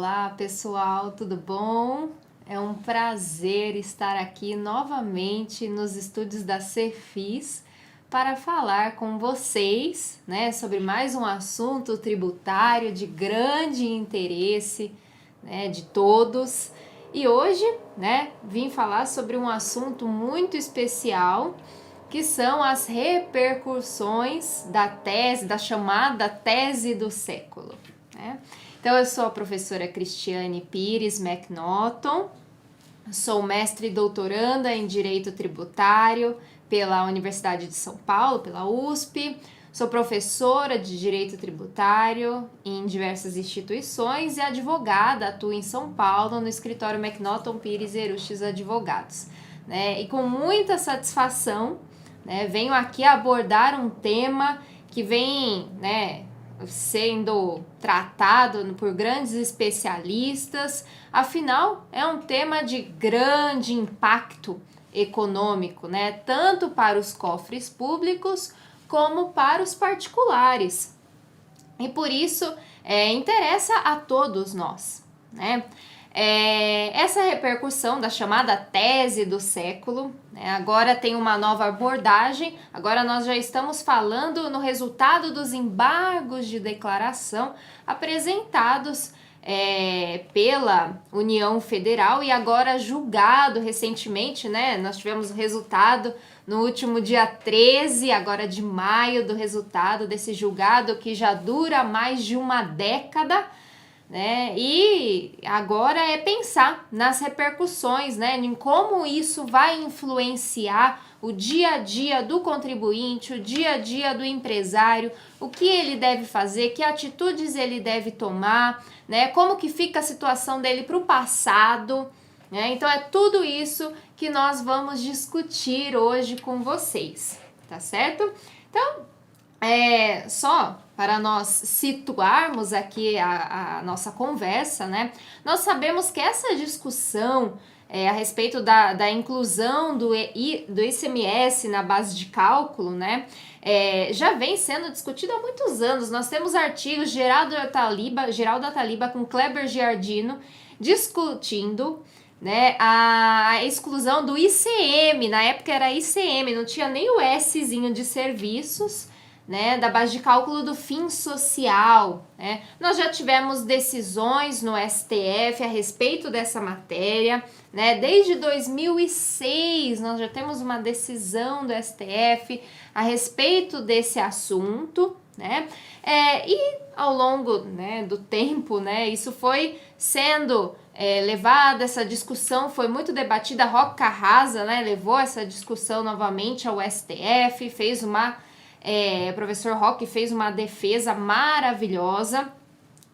Olá pessoal, tudo bom? É um prazer estar aqui novamente nos estúdios da Cefis para falar com vocês, né, sobre mais um assunto tributário de grande interesse, né, de todos. E hoje, né, vim falar sobre um assunto muito especial, que são as repercussões da tese, da chamada tese do século, né? Então, eu sou a professora Cristiane Pires McNaughton, sou mestre e doutoranda em Direito Tributário pela Universidade de São Paulo, pela USP, sou professora de Direito Tributário em diversas instituições e advogada, atuo em São Paulo no escritório McNaughton Pires Eruchis Advogados, né? E com muita satisfação, né, venho aqui abordar um tema que vem, né, sendo tratado por grandes especialistas, afinal é um tema de grande impacto econômico, né? Tanto para os cofres públicos como para os particulares. E por isso interessa a todos nós, né? Essa repercussão da chamada tese do século, né, agora tem uma nova abordagem, agora nós já estamos falando no resultado dos embargos de declaração apresentados pela União Federal e agora julgado recentemente, né? Nós tivemos o resultado no último dia 13, agora de maio, do resultado desse julgado que já dura mais de uma década, né? E agora é pensar nas repercussões, né? Em como isso vai influenciar o dia a dia do contribuinte, o dia a dia do empresário, o que ele deve fazer, que atitudes ele deve tomar, né? Como que fica a situação dele para o passado, né? Então é tudo isso que nós vamos discutir hoje com vocês, tá certo? Então, só para nós situarmos aqui a nossa conversa, né? Nós sabemos que essa discussão a respeito da inclusão do ICMS na base de cálculo, né? Já vem sendo discutido há muitos anos. Nós temos artigos de Geraldo Ataliba com Kleber Giardino discutindo, né, a exclusão do ICM. Na época era ICM, não tinha nem o Szinho de serviços, né, da base de cálculo do fim social, né? Nós já tivemos decisões no STF a respeito dessa matéria, né? Desde 2006 nós já temos uma decisão do STF a respeito desse assunto, né? E ao longo, né, do tempo, né, isso foi sendo levada, essa discussão foi muito debatida. Roque Carrasa, né, levou essa discussão novamente ao STF, fez o professor Roque fez uma defesa maravilhosa.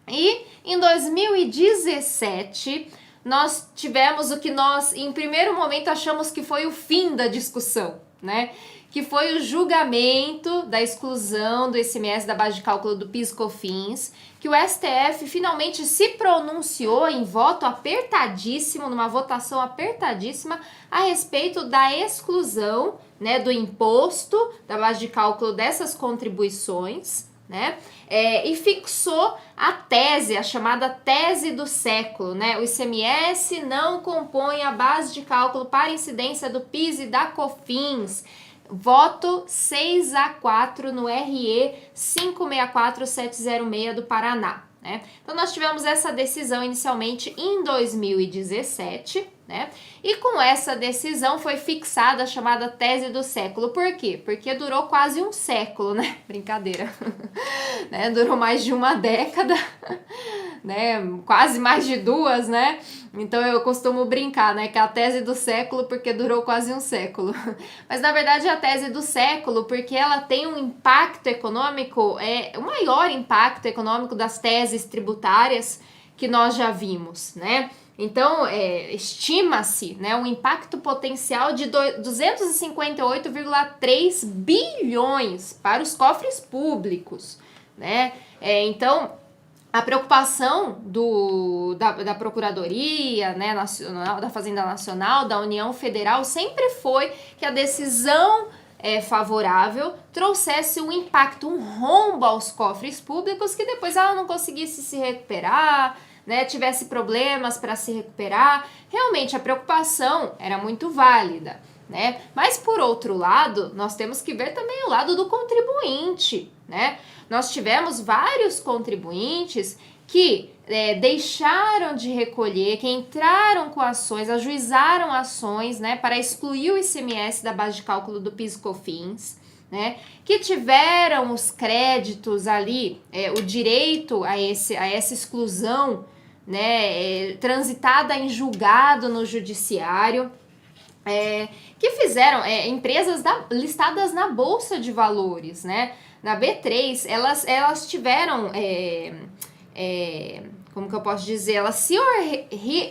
E em 2017 nós tivemos o que nós em primeiro momento achamos que foi o fim da discussão, né? Que foi o julgamento da exclusão do ICMS da base de cálculo do PIS/COFINS, que o STF finalmente se pronunciou em voto apertadíssimo, numa votação apertadíssima, a respeito da exclusão, né, do imposto da base de cálculo dessas contribuições, né? E fixou a tese, a chamada tese do século, né? O ICMS não compõe a base de cálculo para incidência do PIS e da COFINS. Voto 6-4 no RE 564706 do Paraná, né? Então nós tivemos essa decisão inicialmente em 2017, né? E com essa decisão foi fixada a chamada tese do século. Por quê? Porque durou quase um século, né? Brincadeira. Né? Durou mais de uma década, né? Quase mais de duas, né? Então eu costumo brincar, né, que é a tese do século porque durou quase um século. Mas na verdade é a tese do século porque ela tem um impacto econômico, o maior impacto econômico das teses tributárias que nós já vimos, né? Então, estima-se, né, um impacto potencial de 258,3 bilhões para os cofres públicos, né? Então, a preocupação da Procuradoria, né, Nacional, da Fazenda Nacional, da União Federal, sempre foi que a decisão favorável trouxesse um impacto, um rombo aos cofres públicos que depois ela não conseguisse se recuperar, né, tivesse problemas para se recuperar. Realmente a preocupação era muito válida, né? Mas por outro lado, nós temos que ver também o lado do contribuinte, né? Nós tivemos vários contribuintes que deixaram de recolher, que entraram com ações, ajuizaram ações, né, para excluir o ICMS da base de cálculo do PIS/COFINS, né, que tiveram os créditos ali, o direito a essa exclusão, né, transitada em julgado no judiciário, que fizeram empresas listadas na Bolsa de Valores, né, na B3, elas tiveram, como que eu posso dizer, elas se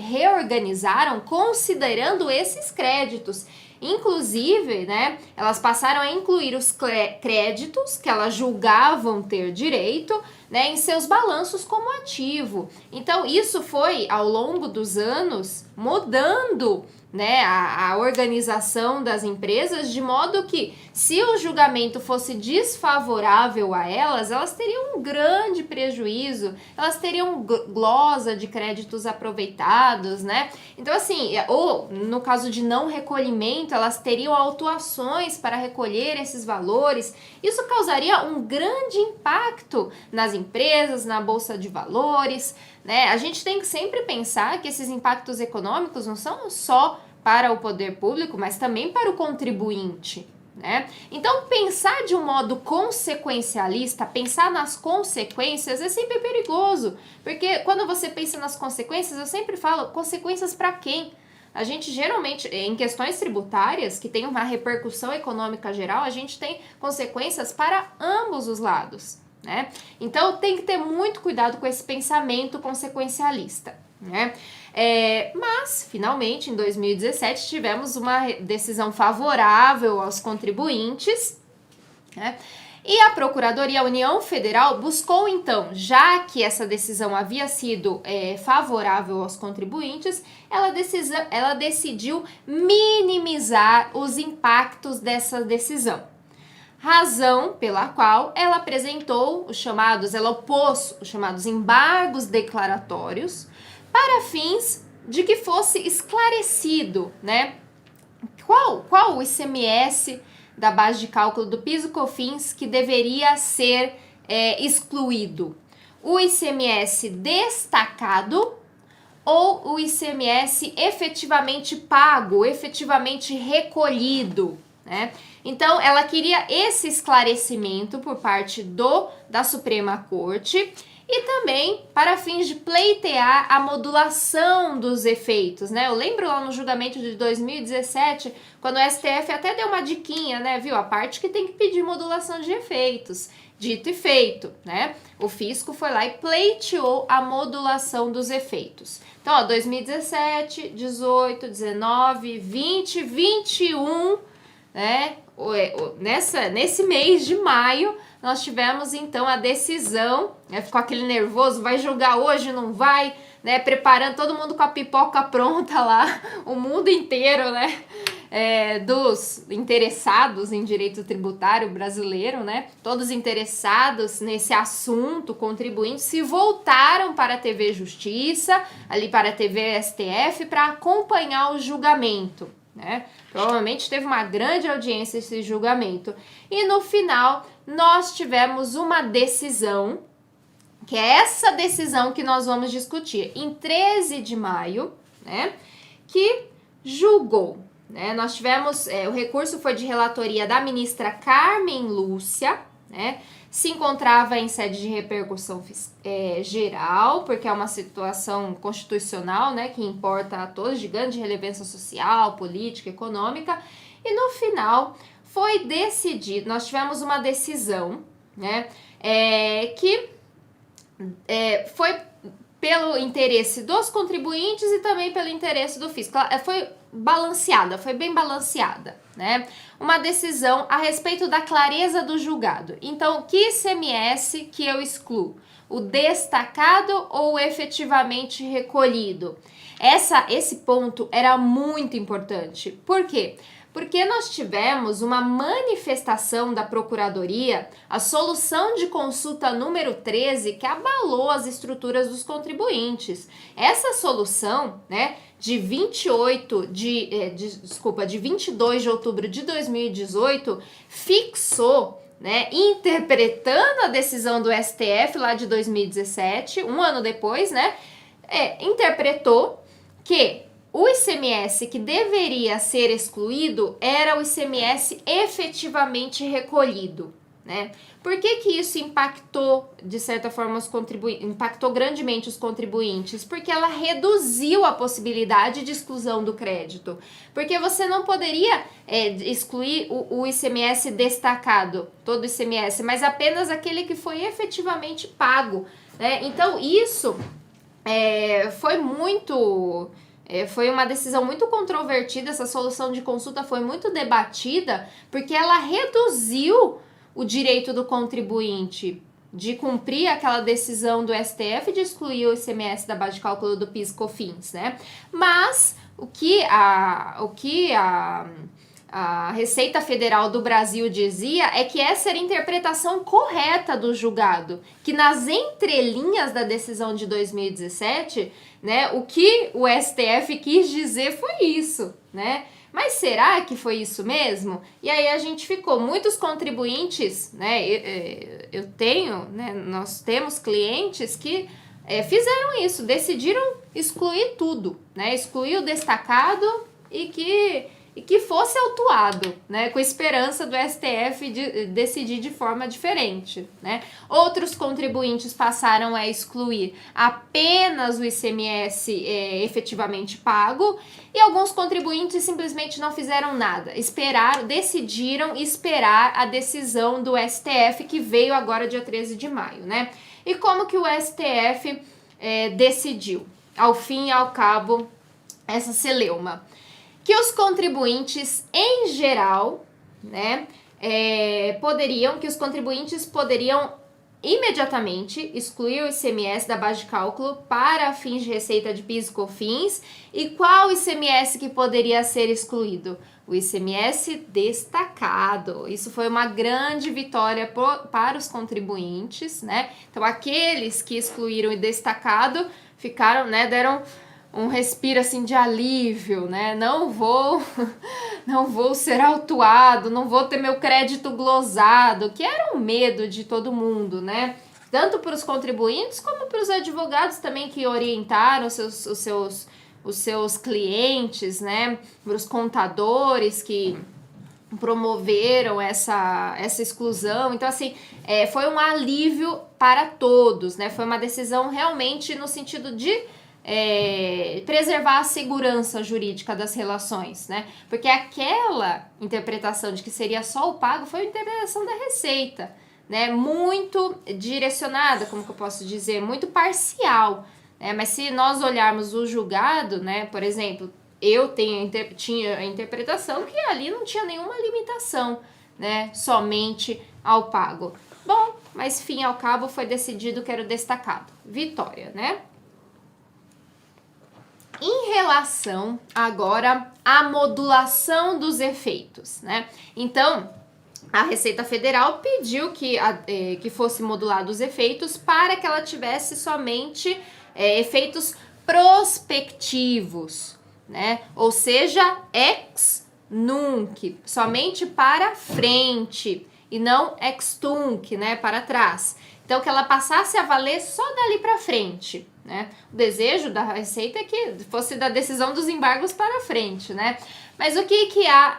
reorganizaram considerando esses créditos. Inclusive, né, elas passaram a incluir os créditos que elas julgavam ter direito, né, em seus balanços como ativo. Então, isso foi, ao longo dos anos, mudando, né, a organização das empresas, de modo que, se o julgamento fosse desfavorável a elas teriam um grande prejuízo, elas teriam glosa de créditos aproveitados, né? Então, assim, ou no caso de não recolhimento, elas teriam autuações para recolher esses valores. Isso causaria um grande impacto nas empresas, na Bolsa de Valores, né? A gente tem que sempre pensar que esses impactos econômicos não são só para o poder público, mas também para o contribuinte, né? Então, pensar de um modo consequencialista, pensar nas consequências é sempre perigoso, porque quando você pensa nas consequências, eu sempre falo, consequências para quem? A gente geralmente, em questões tributárias, que tem uma repercussão econômica geral, a gente tem consequências para ambos os lados, né? Então, tem que ter muito cuidado com esse pensamento consequencialista, né? Mas, finalmente, em 2017, tivemos uma decisão favorável aos contribuintes, né? E a Procuradoria, a União Federal, buscou, então, já que essa decisão havia sido favorável aos contribuintes, ela decidiu minimizar os impactos dessa decisão. Razão pela qual ela ela opôs os chamados embargos declaratórios, para fins de que fosse esclarecido, né, qual o ICMS da base de cálculo do PIS e COFINS que deveria ser excluído. O ICMS destacado ou o ICMS efetivamente pago, efetivamente recolhido, né? Então, ela queria esse esclarecimento por parte da Suprema Corte e também para fins de pleitear a modulação dos efeitos, né? Eu lembro lá no julgamento de 2017, quando o STF até deu uma diquinha, né? Viu? A parte que tem que pedir modulação de efeitos. Dito e feito, né? O fisco foi lá e pleiteou a modulação dos efeitos. Então, ó, 2017, 18, 19, 20, 21, né? Nesse mês de maio, nós tivemos então a decisão, né? Ficou aquele nervoso, vai julgar hoje, não vai, né? Preparando todo mundo com a pipoca pronta lá, o mundo inteiro, né? Dos interessados em direito tributário brasileiro, né? Todos interessados nesse assunto, contribuintes, se voltaram para a TV Justiça, ali para a TV STF, para acompanhar o julgamento, né? Provavelmente teve uma grande audiência esse julgamento. E no final, nós tivemos uma decisão, que é essa decisão que nós vamos discutir, em 13 de maio, né? Que julgou, né? Nós tivemos, o recurso foi de relatoria da ministra Carmen Lúcia, né? Se encontrava em sede de repercussão geral, porque é uma situação constitucional, né, que importa a todos, de grande relevância social, política, econômica, e no final foi decidido, nós tivemos uma decisão, né, que foi pelo interesse dos contribuintes e também pelo interesse do fisco. Foi balanceada, foi bem balanceada, né? Uma decisão a respeito da clareza do julgado. Então, que ICMS que eu excluo? O destacado ou o efetivamente recolhido? Esse ponto era muito importante. Por quê? Porque nós tivemos uma manifestação da Procuradoria, a solução de consulta número 13, que abalou as estruturas dos contribuintes. Essa solução, né, de 22 de outubro de 2018, fixou, né, interpretando a decisão do STF lá de 2017, um ano depois, né, interpretou que o ICMS que deveria ser excluído era o ICMS efetivamente recolhido, né? Por que isso impactou, de certa forma, impactou grandemente os contribuintes? Porque ela reduziu a possibilidade de exclusão do crédito. Porque você não poderia excluir o ICMS destacado, todo o ICMS, mas apenas aquele que foi efetivamente pago, né? Então, isso foi uma decisão muito controvertida, essa solução de consulta foi muito debatida, porque ela reduziu o direito do contribuinte de cumprir aquela decisão do STF de excluir o ICMS da base de cálculo do PIS/COFINS, né? Mas o que a Receita Federal do Brasil dizia é que essa era a interpretação correta do julgado, que nas entrelinhas da decisão de 2017, né, o que o STF quis dizer foi isso, né? Mas será que foi isso mesmo? E aí a gente ficou, muitos contribuintes, né, nós temos clientes que fizeram isso, decidiram excluir tudo, né, excluir o destacado e que fosse autuado, né, com esperança do STF decidir de forma diferente, né? Outros contribuintes passaram a excluir apenas o ICMS efetivamente pago e alguns contribuintes simplesmente não fizeram nada, decidiram esperar a decisão do STF que veio agora dia 13 de maio, né? E como que o STF decidiu, ao fim e ao cabo, essa celeuma? Que os contribuintes em geral, né, que os contribuintes poderiam imediatamente excluir o ICMS da base de cálculo para fins de receita de PIS e COFINS. E qual ICMS que poderia ser excluído? O ICMS destacado. Isso foi uma grande vitória para os contribuintes, né? Então, aqueles que excluíram o destacado ficaram, né, deram um respiro assim de alívio, né? Não vou ser autuado, não vou ter meu crédito glosado, que era um medo de todo mundo, né? Tanto para os contribuintes como para os advogados também que orientaram os seus clientes, né? Para os contadores que promoveram essa exclusão. Então, assim, foi um alívio para todos, né? Foi uma decisão realmente no sentido de preservar a segurança jurídica das relações, né? Porque aquela interpretação de que seria só o pago foi a interpretação da Receita, né? Muito direcionada, como que eu posso dizer, muito parcial, né? Mas se nós olharmos o julgado, né? Por exemplo, eu tinha a interpretação que ali não tinha nenhuma limitação, né? Somente ao pago. Bom, mas fim ao cabo foi decidido que era o destacado. Vitória, né? Em relação agora à modulação dos efeitos, né? Então, a Receita Federal pediu que fosse modulado os efeitos para que ela tivesse somente efeitos prospectivos, né? Ou seja, ex nunc, somente para frente e não ex tunc, né? Para trás. Então, que ela passasse a valer só dali para frente, né? O desejo da Receita é que fosse da decisão dos embargos para frente, né? Mas o que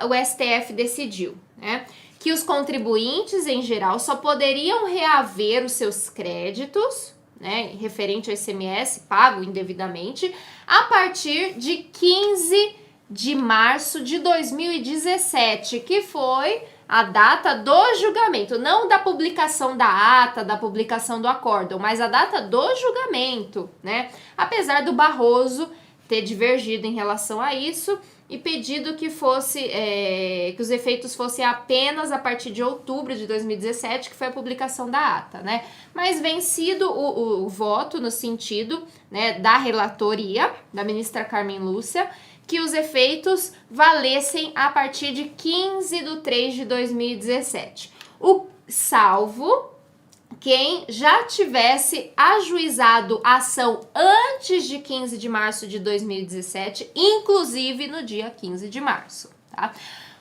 o STF decidiu, né? Que os contribuintes, em geral, só poderiam reaver os seus créditos, né, referente ao ICMS pago indevidamente, a partir de 15 de março de 2017, que foi a data do julgamento, não da publicação da ata, da publicação do acórdão, mas a data do julgamento, né? Apesar do Barroso ter divergido em relação a isso e pedido que os efeitos fossem apenas a partir de outubro de 2017, que foi a publicação da ata, né? Mas vencido o voto no sentido, né, da relatoria, da ministra Carmen Lúcia, que os efeitos valessem a partir de 15/3/2017. Salvo quem já tivesse ajuizado a ação antes de 15 de março de 2017, inclusive no dia 15 de março, tá?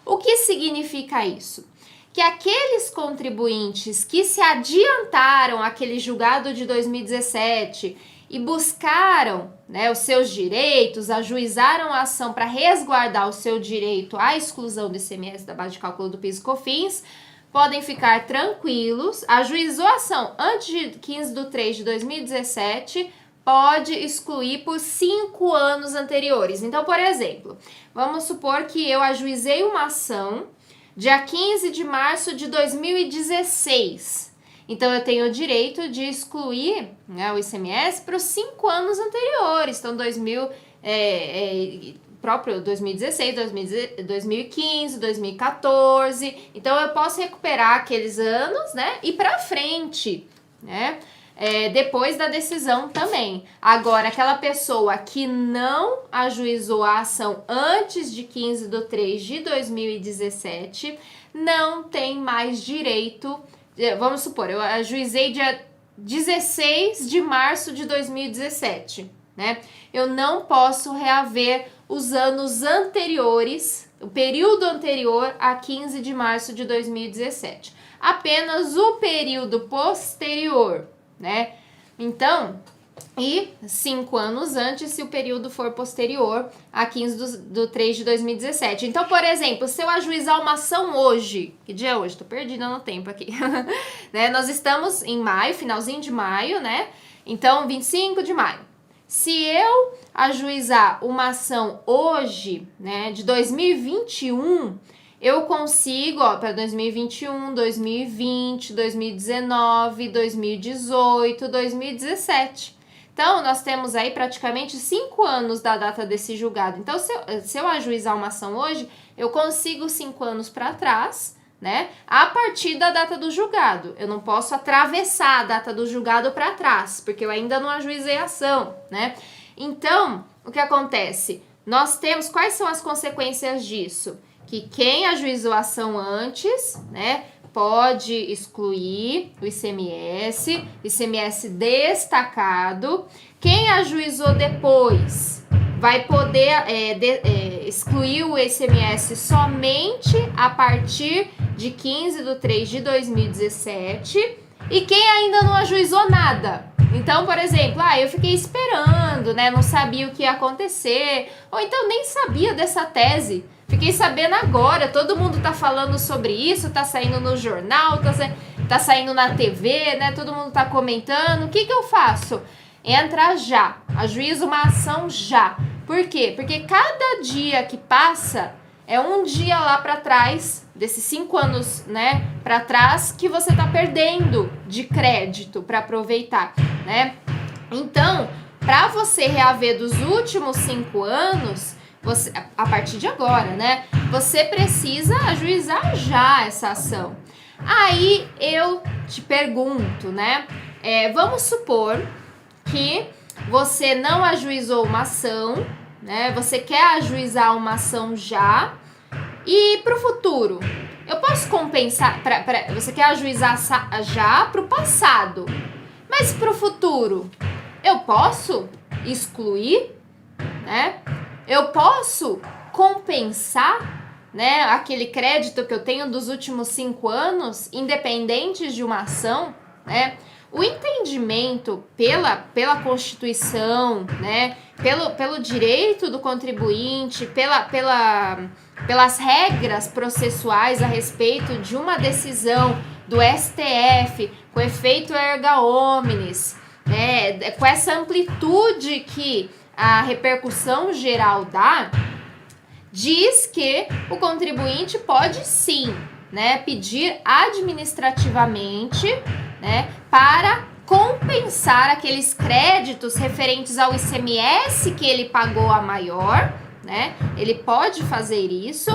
O que significa isso? Que aqueles contribuintes que se adiantaram àquele julgado de 2017 e buscaram, né, os seus direitos, ajuizaram a ação para resguardar o seu direito à exclusão do ICMS da base de cálculo do PIS e COFINS, podem ficar tranquilos. Ajuizou a ação antes de 15/3/2017, pode excluir por 5 anos anteriores. Então, por exemplo, vamos supor que eu ajuizei uma ação dia 15 de março de 2016. Então, eu tenho o direito de excluir, né, o ICMS para os 5 anos anteriores. Então, próprio 2016, 2015, 2014. Então, eu posso recuperar aqueles anos, né, e para frente, né, depois da decisão também. Agora, aquela pessoa que não ajuizou a ação antes de 15/3/2017 não tem mais direito. Vamos supor, eu ajuizei dia 16 de março de 2017, né? Eu não posso reaver os anos anteriores, o período anterior a 15 de março de 2017. Apenas o período posterior, né? Então, e 5 anos antes se o período for posterior a 15/3/2017. Então, por exemplo, se eu ajuizar uma ação hoje, que dia é hoje? Tô perdida no tempo aqui. Né? Nós estamos em maio, finalzinho de maio, né? Então, 25 de maio. Se eu ajuizar uma ação hoje, né, de 2021, eu consigo, ó, para 2021, 2020, 2019, 2018, 2017. Então, nós temos aí praticamente 5 anos da data desse julgado. Então, se eu ajuizar uma ação hoje, eu consigo 5 anos para trás, né? A partir da data do julgado. Eu não posso atravessar a data do julgado para trás, porque eu ainda não ajuizei a ação, né? Então, o que acontece? Nós temos, quais são as consequências disso? Que quem ajuizou a ação antes, né, pode excluir o ICMS destacado. Quem ajuizou depois vai poder excluir o ICMS somente a partir de 15/3/2017. E quem ainda não ajuizou nada? Então, por exemplo, eu fiquei esperando, né, não sabia o que ia acontecer, ou então nem sabia dessa tese. Fiquei sabendo agora, todo mundo tá falando sobre isso, tá saindo no jornal, tá saindo na TV, né? Todo mundo tá comentando. O que eu faço? Entra já, ajuiza uma ação já. Por quê? Porque cada dia que passa é um dia lá para trás, desses 5 anos, né, para trás, que você tá perdendo de crédito para aproveitar, né? Então, para você reaver dos últimos 5 anos, você, a partir de agora, né, você precisa ajuizar já essa ação. Aí eu te pergunto, né, vamos supor que você não ajuizou uma ação, né, você quer ajuizar uma ação já, e para o futuro, eu posso compensar, você quer ajuizar já para o passado, mas para o futuro, eu posso excluir, né? Eu posso compensar, né, aquele crédito que eu tenho dos últimos 5 anos, independentes de uma ação, né? O entendimento pela Constituição, né, pelo direito do contribuinte, pelas regras processuais a respeito de uma decisão do STF, com efeito erga omnes, né, com essa amplitude que a repercussão geral dá, diz que o contribuinte pode sim, né, pedir administrativamente, né, para compensar aqueles créditos referentes ao ICMS que ele pagou a maior, né? Ele pode fazer isso,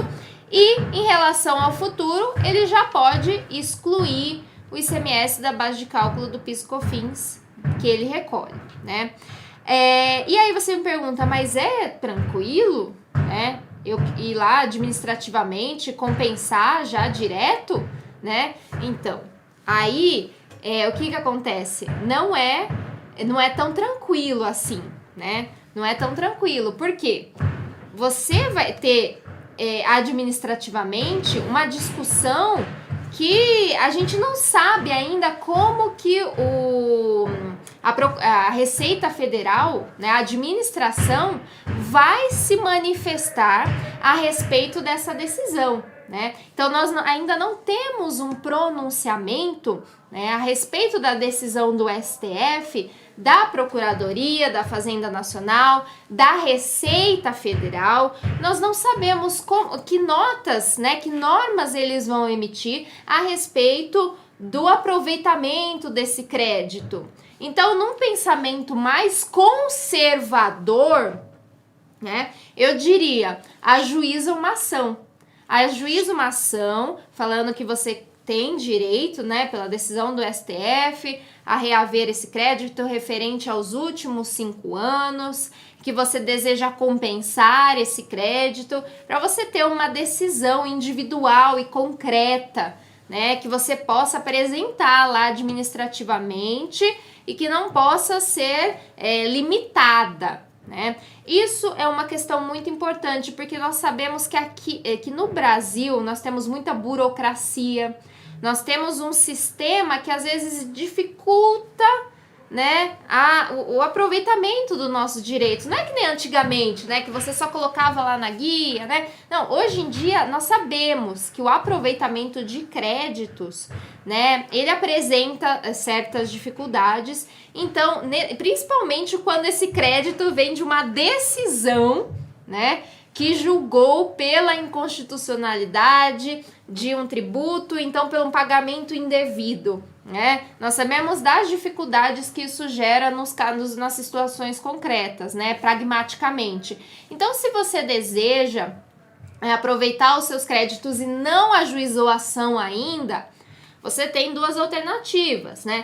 e em relação ao futuro, ele já pode excluir o ICMS da base de cálculo do PIS e COFINS que ele recolhe, né? E aí você me pergunta, mas é tranquilo? eu ir lá administrativamente compensar já direto, né? Então, aí o que acontece? Não é tão tranquilo assim, né? Não é tão tranquilo. Por quê? Você vai ter administrativamente uma discussão que a gente não sabe ainda como que a Receita Federal, né, a administração, vai se manifestar a respeito dessa decisão, né? Então, nós ainda não temos um pronunciamento, né, a respeito da decisão do STF, da Procuradoria, da Fazenda Nacional, da Receita Federal. Nós não sabemos que notas, né, que normas eles vão emitir a respeito do aproveitamento desse crédito. Então, num pensamento mais conservador, né, eu diria, ajuiza uma ação. Ajuiza uma ação falando que você tem direito, né, pela decisão do STF, a reaver esse crédito referente aos últimos 5 anos, que você deseja compensar esse crédito, para você ter uma decisão individual e concreta, né, que você possa apresentar lá administrativamente e que não possa ser limitada, né? Isso é uma questão muito importante, porque nós sabemos que no Brasil nós temos muita burocracia, nós temos um sistema que às vezes dificulta, né, o aproveitamento dos nossos direitos. Não é que nem antigamente, né, que você só colocava lá na guia, né? Não, hoje em dia nós sabemos que o aproveitamento de créditos, né, ele apresenta certas dificuldades. Então, principalmente quando esse crédito vem de uma decisão, né, que julgou pela inconstitucionalidade de um tributo, então pelo pagamento indevido, né? Nós sabemos das dificuldades que isso gera nas situações concretas, né? Pragmaticamente. Então, se você deseja aproveitar os seus créditos e não ajuizou a ação ainda, você tem 2 alternativas, né?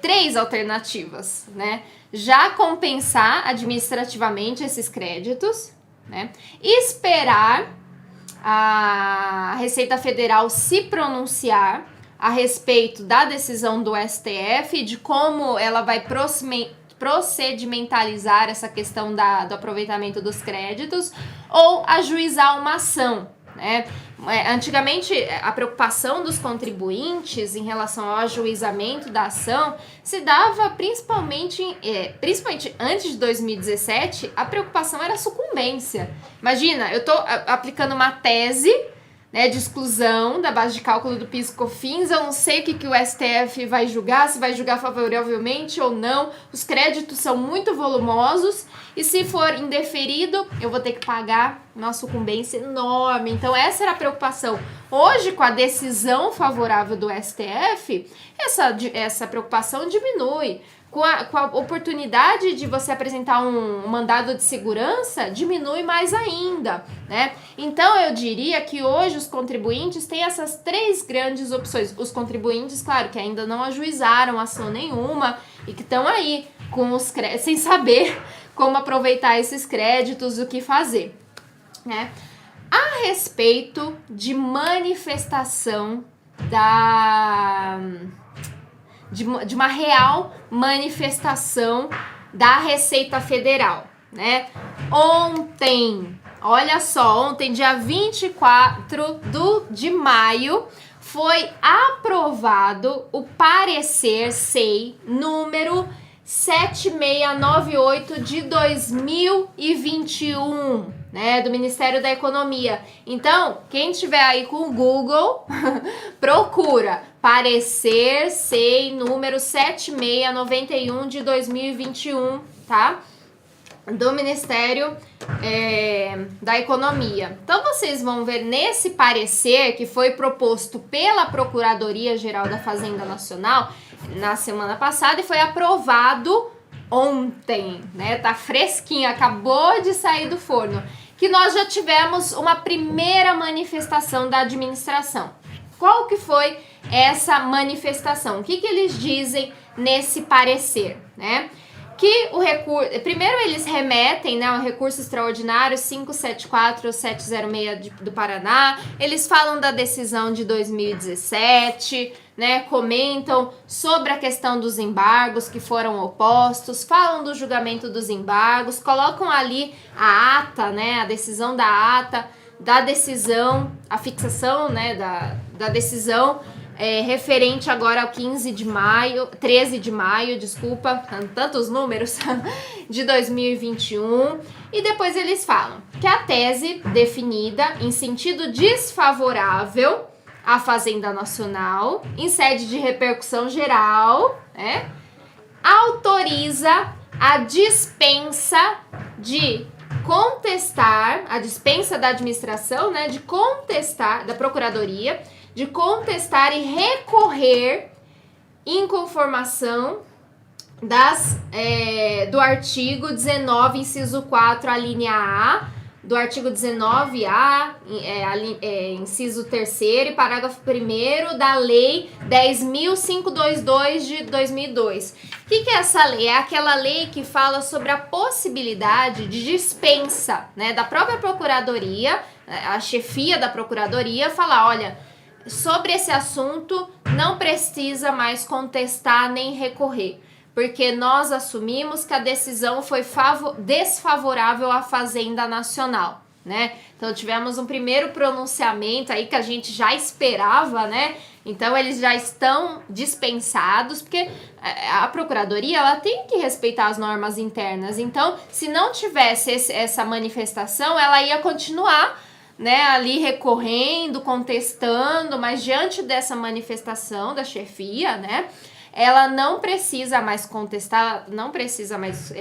3 alternativas, né? Já compensar administrativamente esses créditos, né? Esperar a Receita Federal se pronunciar a respeito da decisão do STF, de como ela vai procedimentalizar essa questão do aproveitamento dos créditos, ou ajuizar uma ação, né? Antigamente, a preocupação dos contribuintes em relação ao ajuizamento da ação se dava principalmente antes de 2017, a preocupação era a sucumbência. Imagina, eu estou aplicando uma tese, né, de exclusão da base de cálculo do PIS/COFINS, eu não sei o que o STF vai julgar, se vai julgar favoravelmente ou não, os créditos são muito volumosos e se for indeferido, eu vou ter que pagar uma sucumbência enorme. Então essa era a preocupação. Hoje, com a decisão favorável do STF, essa preocupação diminui. Com a oportunidade de você apresentar um mandado de segurança, diminui mais ainda, né? Então, eu diria que hoje os contribuintes têm essas 3 grandes opções. Os contribuintes, claro, que ainda não ajuizaram ação nenhuma e que estão aí com os sem saber como aproveitar esses créditos, o que fazer, né? A respeito de manifestação de uma real manifestação da Receita Federal, né? Ontem, olha só, dia 24 de maio, foi aprovado o parecer SEI número 7698 de 2021, né, do Ministério da Economia. Então, quem tiver aí com o Google, procura parecer SEI número 7691 de 2021, tá? Do Ministério da Economia. Então, vocês vão ver nesse parecer que foi proposto pela Procuradoria-Geral da Fazenda Nacional na semana passada e foi aprovado ontem, né? Tá fresquinho, acabou de sair do forno. Que nós já tivemos uma primeira manifestação da administração. Qual que foi essa manifestação? O que eles dizem nesse parecer, né? que o recurso... Primeiro eles remetem, né, ao recurso extraordinário 574-706 do Paraná. Eles falam da decisão de 2017, né, comentam sobre a questão dos embargos que foram opostos, falam do julgamento dos embargos, colocam ali a ata, né, a decisão da ata, da decisão, a fixação, né, da decisão referente agora ao 13 de maio, desculpa, tantos números, de 2021. E depois eles falam que a tese definida em sentido desfavorável à Fazenda Nacional, em sede de repercussão geral, né, autoriza a dispensa de contestar, a dispensa da administração, né, de contestar, da Procuradoria, de contestar e recorrer inconformação do artigo 19, inciso 4, a linha A, do artigo 19A, inciso 3º e parágrafo 1º da Lei 10.522 de 2002. O que é essa lei? É aquela lei que fala sobre a possibilidade de dispensa, né, da própria Procuradoria, a chefia da Procuradoria, falar, olha, sobre esse assunto não precisa mais contestar nem recorrer, porque nós assumimos que a decisão foi desfavorável à Fazenda Nacional, né? Então tivemos um primeiro pronunciamento aí que a gente já esperava, né? Então eles já estão dispensados, porque a Procuradoria ela tem que respeitar as normas internas. Então, se não tivesse essa manifestação, ela ia continuar, né, ali recorrendo, contestando, mas diante dessa manifestação da chefia, né, ela não precisa mais contestar, não precisa mais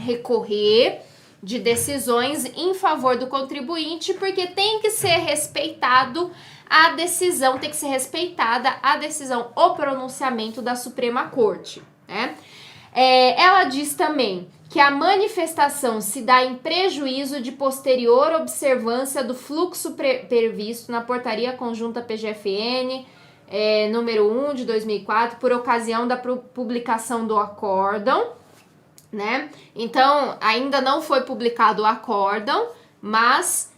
recorrer de decisões em favor do contribuinte, porque tem que ser respeitado a decisão, tem que ser respeitada a decisão, o pronunciamento da Suprema Corte, né? Ela diz também que a manifestação se dá em prejuízo de posterior observância do fluxo previsto na Portaria Conjunta PGFN, número 1 de 2004, por ocasião da publicação do acórdão, né? Então, ainda não foi publicado o acórdão, mas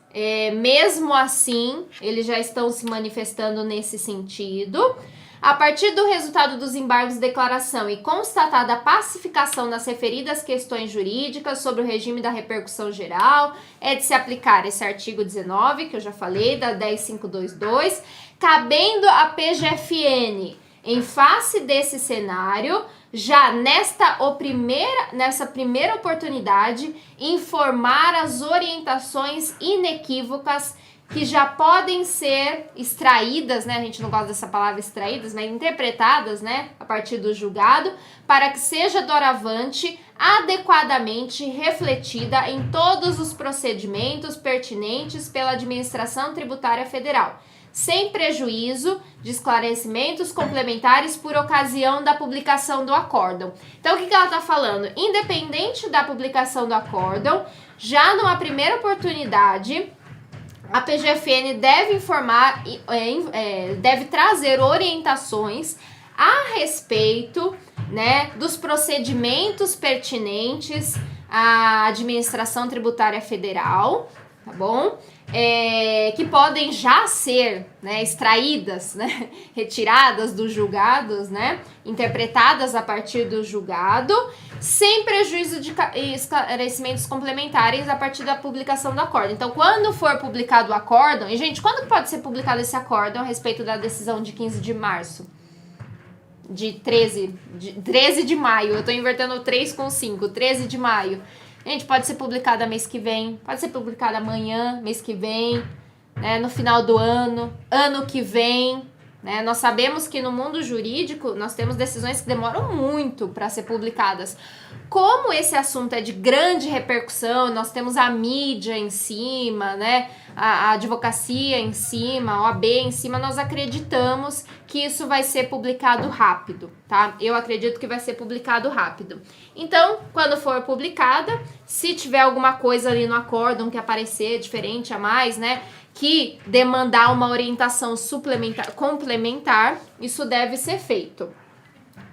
mesmo assim, eles já estão se manifestando nesse sentido. A partir do resultado dos embargos de declaração e constatada a pacificação das referidas questões jurídicas sobre o regime da repercussão geral, é de se aplicar esse artigo 19, que eu já falei, da 10.522, cabendo a PGFN, em face desse cenário, já nessa primeira oportunidade, informar as orientações inequívocas que já podem ser extraídas, né? A gente não gosta dessa palavra extraídas, mas interpretadas, né? A partir do julgado, para que seja doravante adequadamente refletida em todos os procedimentos pertinentes pela Administração Tributária Federal, sem prejuízo de esclarecimentos complementares por ocasião da publicação do acórdão. Então, o que ela está falando? Independente da publicação do acórdão, já numa primeira oportunidade, a PGFN deve informar, deve trazer orientações a respeito, né, dos procedimentos pertinentes à Administração Tributária Federal, tá bom? Que podem já ser, né, extraídas, né, retiradas dos julgados, né, interpretadas a partir do julgado, sem prejuízo de esclarecimentos complementares a partir da publicação do acórdão. Então, quando for publicado o acórdão, e gente, quando pode ser publicado esse acórdão a respeito da decisão de 15 de março? De 13 de maio, eu tô invertendo 3 com 5, 13 de maio. Gente, pode ser publicada mês que vem, pode ser publicada amanhã, mês que vem, né, no final do ano, ano que vem, né? Nós sabemos que no mundo jurídico nós temos decisões que demoram muito para ser publicadas. Como esse assunto é de grande repercussão, nós temos a mídia em cima, né, a advocacia em cima, a OAB em cima, nós acreditamos que isso vai ser publicado rápido, tá? Eu acredito que vai ser publicado rápido. Então, quando for publicada, se tiver alguma coisa ali no acórdão que aparecer diferente a mais, né, que demandar uma orientação suplementar, complementar, isso deve ser feito.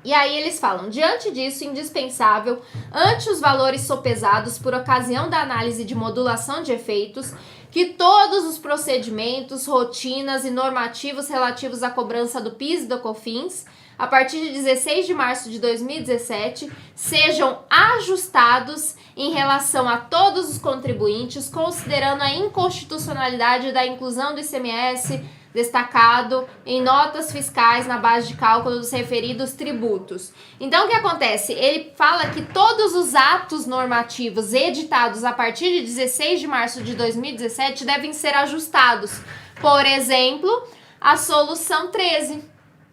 E aí eles falam, diante disso, indispensável, ante os valores sopesados por ocasião da análise de modulação de efeitos, que todos os procedimentos, rotinas e normativos relativos à cobrança do PIS e do COFINS, a partir de 16 de março de 2017, sejam ajustados em relação a todos os contribuintes, considerando a inconstitucionalidade da inclusão do ICMS destacado em notas fiscais na base de cálculo dos referidos tributos. Então, o que acontece? Ele fala que todos os atos normativos editados a partir de 16 de março de 2017 devem ser ajustados. Por exemplo, a solução 13,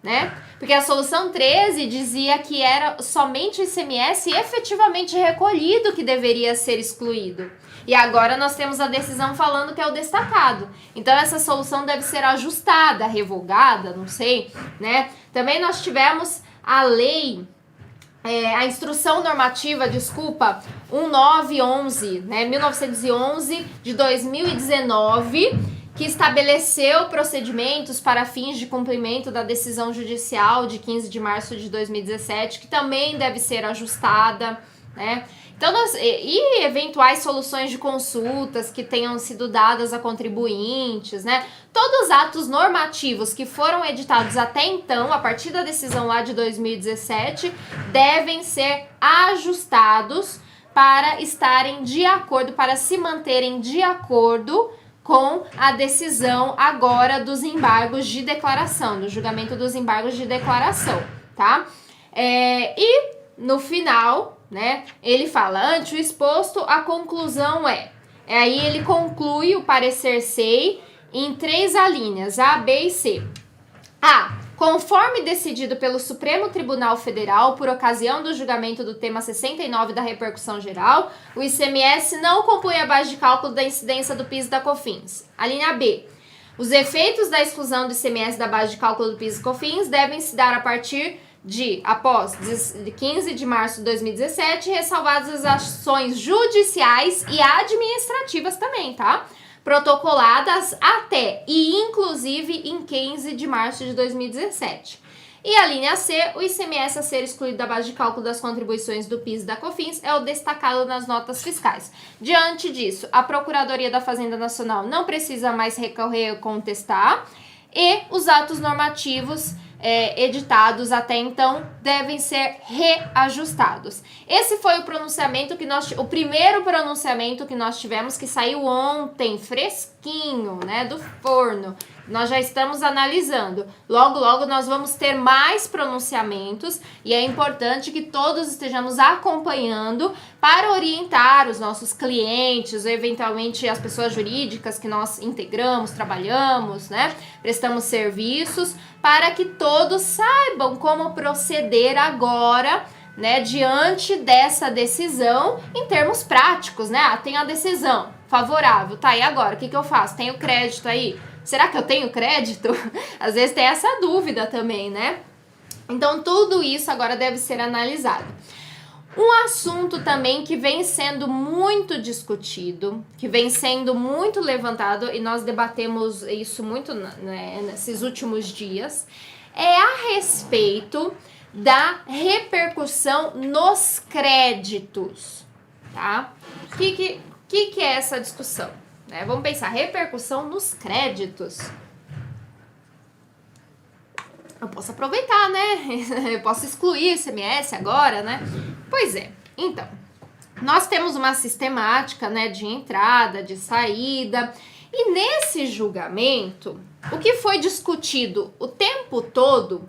né? Porque a solução 13 dizia que era somente o ICMS efetivamente recolhido que deveria ser excluído. E agora nós temos a decisão falando que é o destacado. Então essa solução deve ser ajustada, revogada, não sei, né? Também nós tivemos a lei, a instrução normativa, 1911, né? 1911 de 2019, que estabeleceu procedimentos para fins de cumprimento da decisão judicial de 15 de março de 2017, que também deve ser ajustada, né? Então, e eventuais soluções de consultas que tenham sido dadas a contribuintes, né? Todos os atos normativos que foram editados até então, a partir da decisão lá de 2017, devem ser ajustados para estarem de acordo, para se manterem de acordo com a decisão agora dos embargos de declaração, do julgamento dos embargos de declaração, tá? E no final, né, ele fala, ante o exposto, a conclusão aí ele conclui o parecer SEI em 3 alíneas, A, B e C. A. Conforme decidido pelo Supremo Tribunal Federal por ocasião do julgamento do tema 69 da repercussão geral, o ICMS não compõe a base de cálculo da incidência do PIS e da COFINS. A linha B. Os efeitos da exclusão do ICMS da base de cálculo do PIS e COFINS devem se dar a partir após 15 de março de 2017, ressalvadas as ações judiciais e administrativas também, tá? Protocoladas até e inclusive em 15 de março de 2017. E a linha C, o ICMS a ser excluído da base de cálculo das contribuições do PIS e da COFINS é o destacado nas notas fiscais. Diante disso, a Procuradoria da Fazenda Nacional não precisa mais recorrer ou contestar e os atos normativos editados até então devem ser reajustados. Esse foi o pronunciamento o primeiro pronunciamento que nós tivemos, que saiu ontem, fresquinho, né, do forno. Nós já estamos analisando. Logo, logo nós vamos ter mais pronunciamentos e é importante que todos estejamos acompanhando para orientar os nossos clientes, ou eventualmente as pessoas jurídicas que nós integramos, trabalhamos, né, prestamos serviços, para que todos saibam como proceder agora, né, diante dessa decisão em termos práticos, né? Tem a decisão favorável, tá, e agora? O que eu faço? Tenho crédito aí? Será que eu tenho crédito? Às vezes tem essa dúvida também, né? Então, tudo isso agora deve ser analisado. Um assunto também que vem sendo muito discutido, que vem sendo muito levantado, e nós debatemos isso muito, né, nesses últimos dias, é a respeito da repercussão nos créditos, tá? O que é essa discussão? Vamos pensar, repercussão nos créditos. Eu posso aproveitar, né? Eu posso excluir o ICMS agora, né? Pois é, então, nós temos uma sistemática, né, de entrada, de saída, e nesse julgamento, o que foi discutido o tempo todo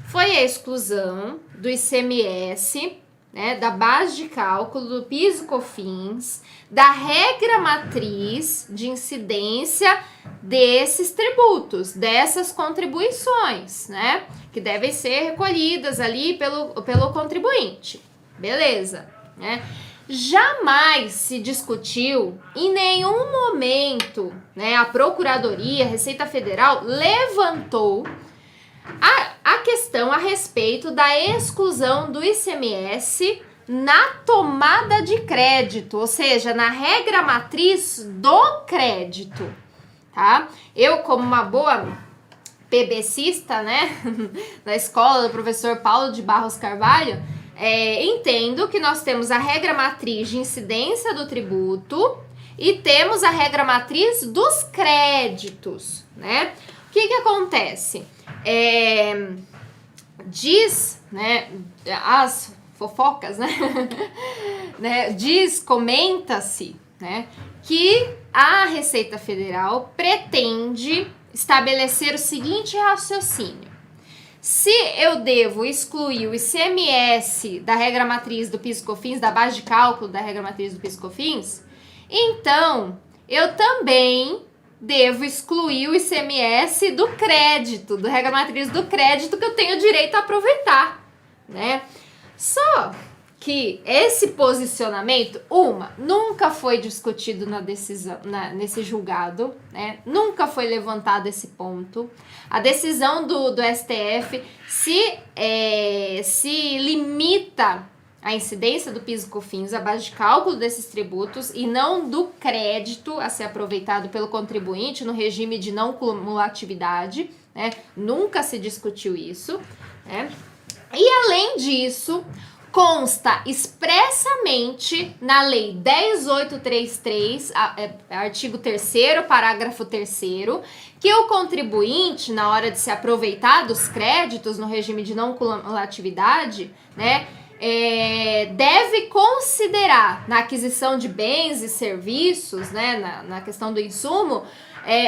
foi a exclusão do ICMS, né, da base de cálculo do PIS e COFINS, da regra matriz de incidência desses tributos, dessas contribuições, né, que devem ser recolhidas ali pelo contribuinte. Beleza, né? Jamais se discutiu, em nenhum momento, né, a Procuradoria, a Receita Federal levantou a questão a respeito da exclusão do ICMS na tomada de crédito, ou seja, na regra matriz do crédito, tá? Eu, como uma boa PBcista, né, da escola do professor Paulo de Barros Carvalho, entendo que nós temos a regra matriz de incidência do tributo e temos a regra matriz dos créditos, né? O que acontece? Diz, né, as fofocas, né, comenta-se, né, que a Receita Federal pretende estabelecer o seguinte raciocínio: se eu devo excluir o ICMS da regra matriz do PIS/COFINS, da base de cálculo da regra matriz do PIS/COFINS, então eu também devo excluir o ICMS do crédito, da regra matriz do crédito que eu tenho direito a aproveitar, né? Só que esse posicionamento, nunca foi discutido na decisão, nesse julgado, né? Nunca foi levantado esse ponto. A decisão do STF se limita à incidência do PIS/COFINS, a base de cálculo desses tributos, e não do crédito a ser aproveitado pelo contribuinte no regime de não cumulatividade, né? Nunca se discutiu isso, né? E além disso, consta expressamente na Lei 10.833, artigo 3º, parágrafo 3º, que o contribuinte, na hora de se aproveitar dos créditos no regime de não cumulatividade, né, deve considerar na aquisição de bens e serviços, né, na questão do insumo,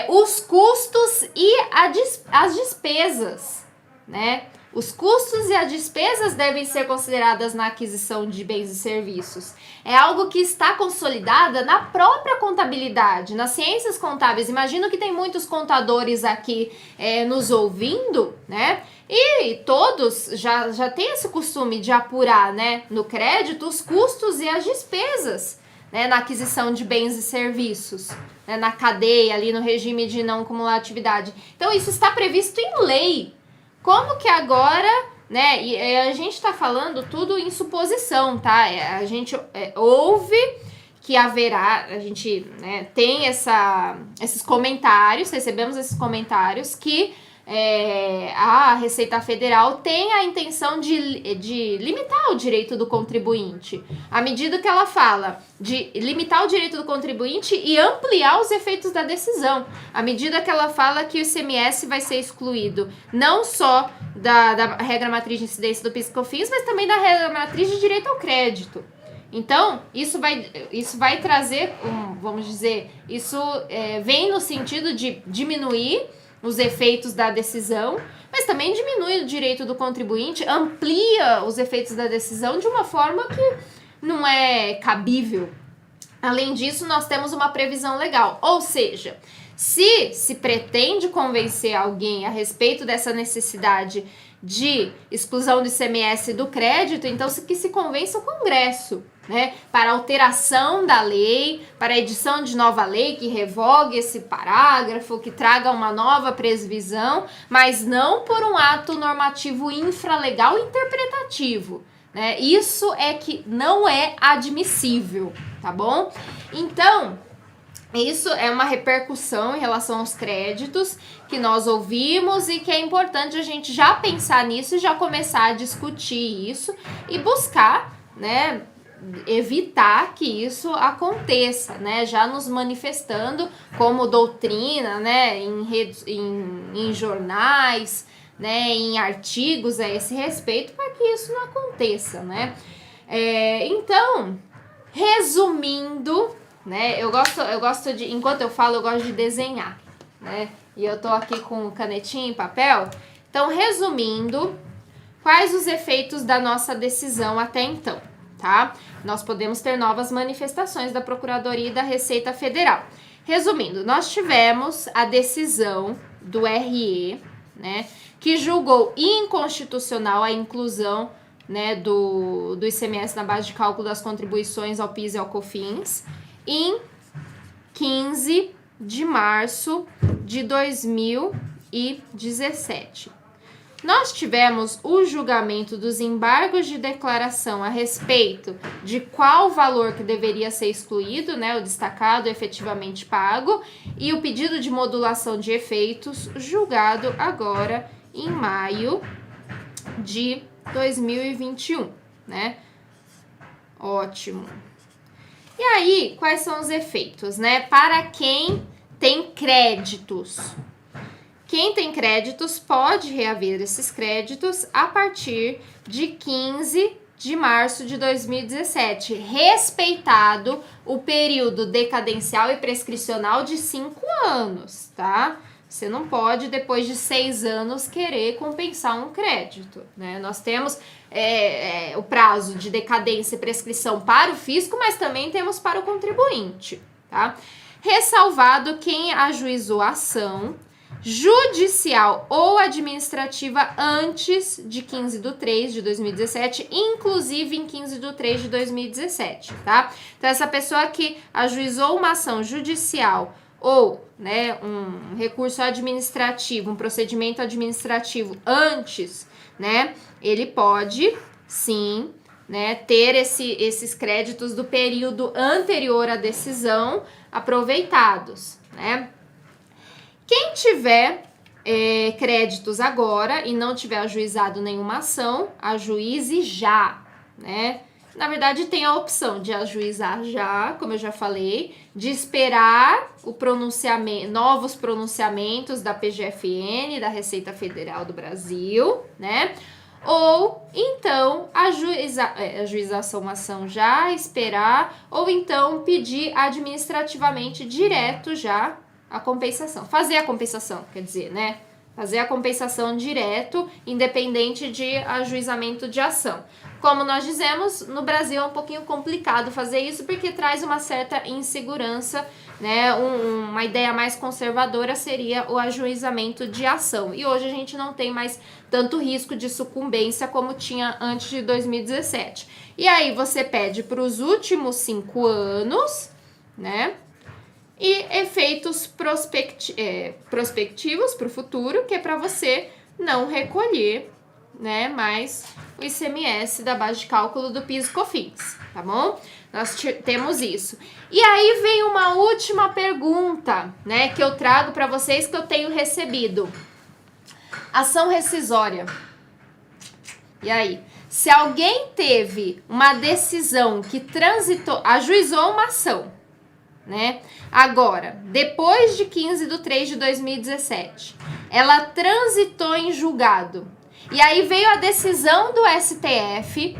os custos e as despesas, né? Os custos e as despesas devem ser consideradas na aquisição de bens e serviços. É algo que está consolidada na própria contabilidade, nas ciências contábeis. Imagino que tem muitos contadores aqui nos ouvindo, né? E todos já têm esse costume de apurar, né, no crédito os custos e as despesas, né, na aquisição de bens e serviços, né, na cadeia, ali no regime de não cumulatividade. Então, isso está previsto em lei. Como que agora, né, e a gente tá falando tudo em suposição, tá? A gente ouve que haverá, a gente, né, tem esses comentários, recebemos esses comentários que a Receita Federal tem a intenção de limitar o direito do contribuinte, à medida que ela fala de limitar o direito do contribuinte e ampliar os efeitos da decisão, à medida que ela fala que o ICMS vai ser excluído não só da regra matriz de incidência do PIS/COFINS, mas também da regra matriz de direito ao crédito. Então, isso vai trazer, vamos dizer, isso vem no sentido de diminuir os efeitos da decisão, mas também diminui o direito do contribuinte, amplia os efeitos da decisão de uma forma que não é cabível. Além disso, nós temos uma previsão legal, ou seja, se pretende convencer alguém a respeito dessa necessidade de exclusão do ICMS do crédito, então que se convença o Congresso, né, para alteração da lei, para a edição de nova lei que revogue esse parágrafo, que traga uma nova previsão, mas não por um ato normativo infralegal interpretativo, né? Isso é que não é admissível, tá bom? Então, isso é uma repercussão em relação aos créditos que nós ouvimos e que é importante a gente já pensar nisso e já começar a discutir isso e buscar, né, evitar que isso aconteça, né, já nos manifestando como doutrina, né, em jornais, né, em artigos a esse respeito, para que isso não aconteça, né. Então, resumindo, né, eu gosto de, enquanto eu falo, eu gosto de desenhar, né, e eu tô aqui com canetinha e papel. Então, resumindo, quais os efeitos da nossa decisão até então, tá? Nós podemos ter novas manifestações da Procuradoria e da Receita Federal. Resumindo, nós tivemos a decisão do RE, né, que julgou inconstitucional a inclusão, né, do ICMS na base de cálculo das contribuições ao PIS e ao COFINS, em 15 de março de 2017. nós tivemos o julgamento dos embargos de declaração a respeito de qual valor que deveria ser excluído, né, o destacado efetivamente pago, e o pedido de modulação de efeitos, julgado agora em maio de 2021, né? Ótimo. E aí, quais são os efeitos, né? Para quem tem créditos. Quem tem créditos pode reaver esses créditos a partir de 15 de março de 2017, respeitado o período decadencial e prescricional de 5 anos, tá? Você não pode, depois de 6 anos, querer compensar um crédito, né? Nós temos o prazo de decadência e prescrição para o fisco, mas também temos para o contribuinte, tá? Ressalvado quem ajuizou a ação judicial ou administrativa antes de 15/3/2017, inclusive em 15/3/2017, tá? Então, essa pessoa que ajuizou uma ação judicial ou, né, um recurso administrativo, um procedimento administrativo antes, né, ele pode, sim, né, ter esses créditos do período anterior à decisão aproveitados, né? Quem tiver créditos agora e não tiver ajuizado nenhuma ação, ajuize já, né? Na verdade, tem a opção de ajuizar já, como eu já falei, de esperar o pronunciamento, novos pronunciamentos da PGFN, da Receita Federal do Brasil, né? Ou então ajuizar uma ação já, esperar, ou então pedir administrativamente direto já a compensação. Fazer a compensação, quer dizer, né? Fazer a compensação direto, independente de ajuizamento de ação. Como nós dizemos, no Brasil é um pouquinho complicado fazer isso, porque traz uma certa insegurança, né? Uma ideia mais conservadora seria o ajuizamento de ação. E hoje a gente não tem mais tanto risco de sucumbência como tinha antes de 2017. E aí você pede para os últimos 5 anos, né? E efeitos prospectivos para o futuro, que é para você não recolher, né, mais o ICMS da base de cálculo do PIS/COFINS, tá bom? Nós temos isso. E aí vem uma última pergunta, né, que eu trago para vocês, que eu tenho recebido. Ação rescisória. E aí? Se alguém teve uma decisão que transitou, ajuizou uma ação, né? Agora, depois de 15/3/2017, ela transitou em julgado. E aí veio a decisão do STF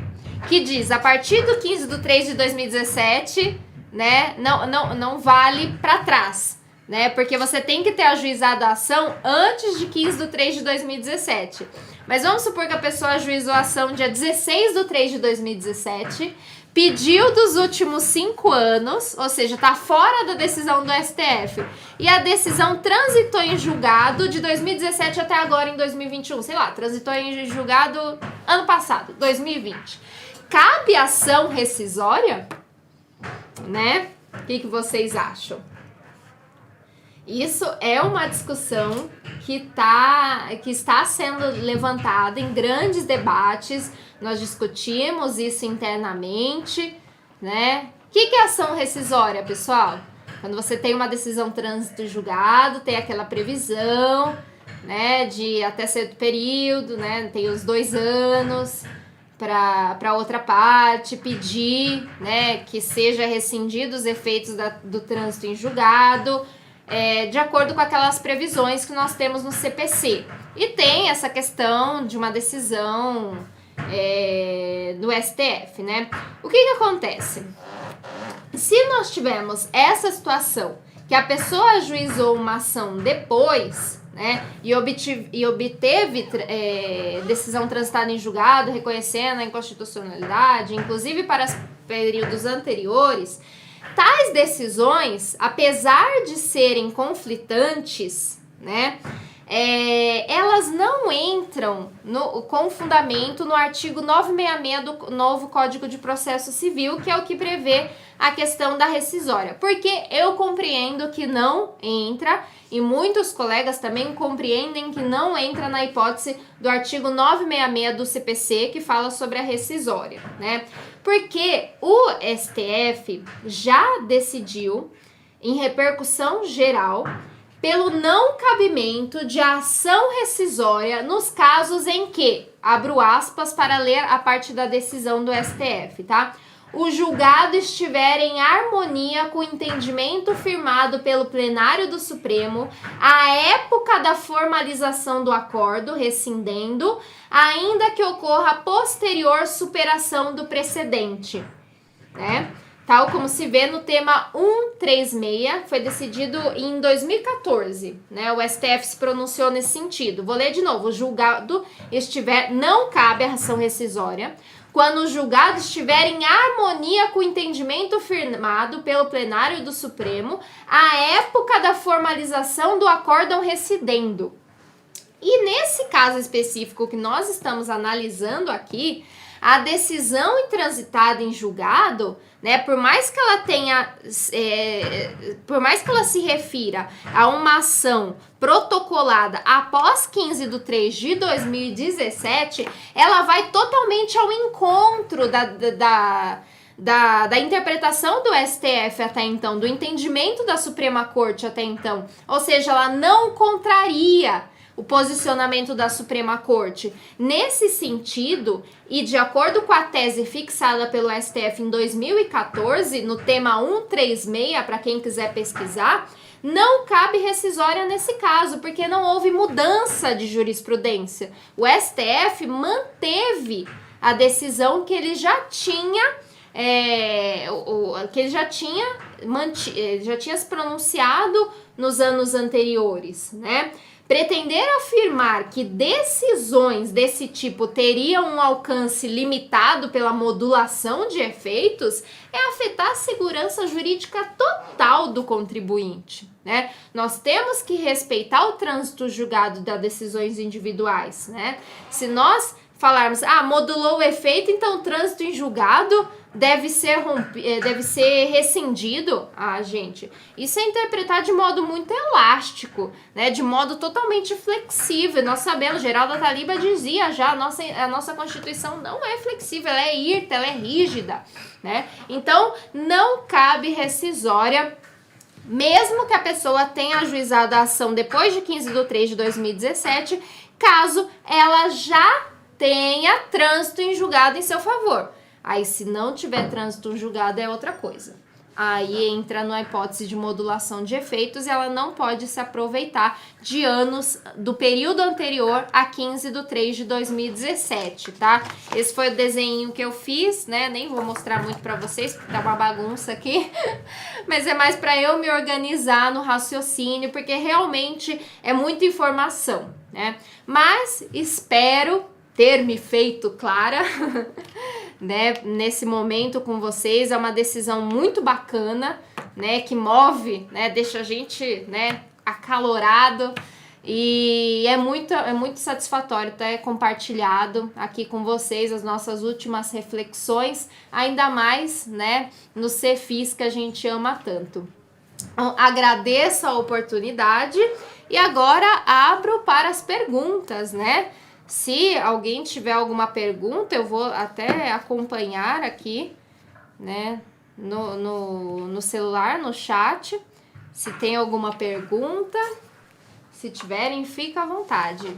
que diz, a partir do 15/3/2017, né, não vale para trás, né? Porque você tem que ter ajuizado a ação antes de 15/3/2017. Mas vamos supor que a pessoa ajuizou a ação dia 16/3/2017, pediu dos últimos 5 anos, ou seja, tá fora da decisão do STF, e a decisão transitou em julgado de 2017 até agora em 2021, sei lá, transitou em julgado ano passado, 2020. Cabe ação rescisória? Né? O que vocês acham? Isso é uma discussão que está sendo levantada em grandes debates. Nós discutimos isso internamente, né? O que é ação rescisória, pessoal? Quando você tem uma decisão trânsito julgado, tem aquela previsão, né, de até certo período, né, tem os 2 anos para outra parte pedir, né, que seja rescindido os efeitos do trânsito em julgado, de acordo com aquelas previsões que nós temos no CPC. E tem essa questão de uma decisão do STF, né? O que acontece? Se nós tivermos essa situação que a pessoa ajuizou uma ação depois, né, e obteve decisão transitada em julgado, reconhecendo a inconstitucionalidade, inclusive para os períodos anteriores, tais decisões, apesar de serem conflitantes, né, elas não entram com fundamento no artigo 966 do novo Código de Processo Civil, que é o que prevê a questão da rescisória. Porque eu compreendo que não entra, e muitos colegas também compreendem que não entra na hipótese do artigo 966 do CPC, que fala sobre a rescisória, né? Porque o STF já decidiu, em repercussão geral, pelo não cabimento de ação rescisória nos casos em que, abro aspas para ler a parte da decisão do STF, tá? O julgado estiver em harmonia com o entendimento firmado pelo plenário do Supremo à época da formalização do acordo, rescindendo, ainda que ocorra posterior superação do precedente, né? Tal como se vê no tema 136, foi decidido em 2014, né? O STF se pronunciou nesse sentido. Vou ler de novo. O julgado estiver, não cabe a ação rescisória, quando o julgado estiver em harmonia com o entendimento firmado pelo plenário do Supremo à época da formalização do acórdão rescindendo. E nesse caso específico que nós estamos analisando aqui, a decisão intransitada em julgado, né, por mais que ela tenha, por mais que ela se refira a uma ação protocolada após 15 de 3 de 2017, ela vai totalmente ao encontro da interpretação do STF até então, do entendimento da Suprema Corte até então. Ou seja, ela não contraria o posicionamento da Suprema Corte. Nesse sentido, e de acordo com a tese fixada pelo STF em 2014, no tema 136, para quem quiser pesquisar, não cabe rescisória nesse caso, porque não houve mudança de jurisprudência. O STF manteve a decisão que ele já tinha, já tinha se pronunciado nos anos anteriores, né? Pretender afirmar que decisões desse tipo teriam um alcance limitado pela modulação de efeitos é afetar a segurança jurídica total do contribuinte, né? Nós temos que respeitar o trânsito julgado das decisões individuais, né? Se nós falarmos, modulou o efeito, então o trânsito em julgado deve ser rescindido. Gente, isso é interpretar de modo muito elástico, né? De modo totalmente flexível. Nós sabemos, Geralda Taliba dizia já, a nossa Constituição não é flexível, ela é hirta, ela é rígida, né? Então, não cabe rescisória, mesmo que a pessoa tenha ajuizado a ação depois de 15 de 3 de 2017, caso ela já tenha trânsito em julgado em seu favor. Aí, se não tiver trânsito em julgado, é outra coisa. Aí entra na hipótese de modulação de efeitos e ela não pode se aproveitar de anos do período anterior a 15 de 3 de 2017, tá? Esse foi o desenho que eu fiz, né? Nem vou mostrar muito pra vocês, porque tá uma bagunça aqui. Mas é mais pra eu me organizar no raciocínio, porque realmente é muita informação, né? Mas espero ter me feito clara, né, nesse momento com vocês. É uma decisão muito bacana, né, que move, né, deixa a gente, né, acalorado, e é muito satisfatório ter compartilhado aqui com vocês as nossas últimas reflexões, ainda mais, né, no CEFIS que a gente ama tanto. Então, agradeço a oportunidade e agora abro para as perguntas, né? Se alguém tiver alguma pergunta, eu vou até acompanhar aqui, né, no celular, no chat. Se tem alguma pergunta, se tiverem, fica à vontade.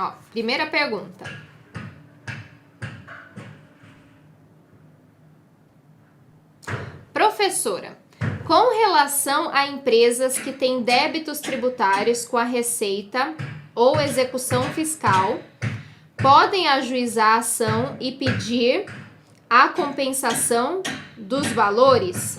Ó, primeira pergunta. Professora, Com relação a empresas que têm débitos tributários com a Receita ou execução fiscal, podem ajuizar a ação e pedir a compensação dos valores?